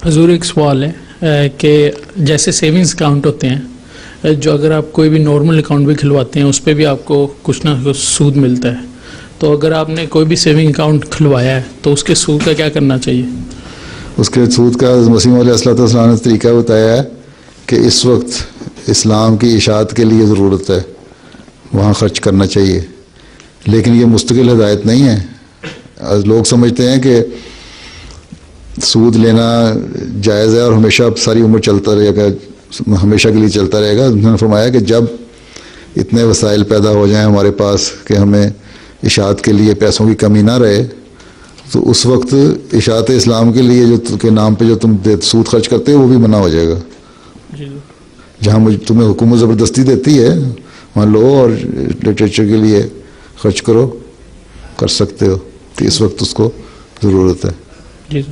حضور ایک سوال ہے کہ جیسے سیونگز اکاؤنٹ ہوتے ہیں، جو اگر آپ کوئی بھی نارمل اکاؤنٹ بھی کھلواتے ہیں اس پہ بھی آپ کو کچھ نہ کچھ سود ملتا ہے، تو اگر آپ نے کوئی بھی سیونگ اکاؤنٹ کھلوایا ہے تو اس کے سود کا کیا کرنا چاہیے؟ اس کے سود کا مسیح علیہ السلام نے طریقہ بتایا ہے کہ اس وقت اسلام کی اشاعت کے لیے ضرورت ہے، وہاں خرچ کرنا چاہیے، لیکن یہ مستقل ہدایت نہیں ہے۔ لوگ سمجھتے ہیں کہ سود لینا جائز ہے اور ہمیشہ ساری عمر چلتا رہے گا، ہمیشہ کے لیے چلتا رہے گا۔ انہوں نے فرمایا کہ جب اتنے وسائل پیدا ہو جائیں ہمارے پاس کہ ہمیں اشاعت کے لیے پیسوں کی کمی نہ رہے، تو اس وقت اشاعت اسلام کے لیے جو کے نام پہ جو تم سود خرچ کرتے ہو وہ بھی منع ہو جائے گا۔ جہاں تمہیں حکومت زبردستی دیتی ہے وہاں لو اور لٹریچر کے لیے خرچ کرو، کر سکتے ہو کہ اس وقت اس کو ضرورت ہے۔ جی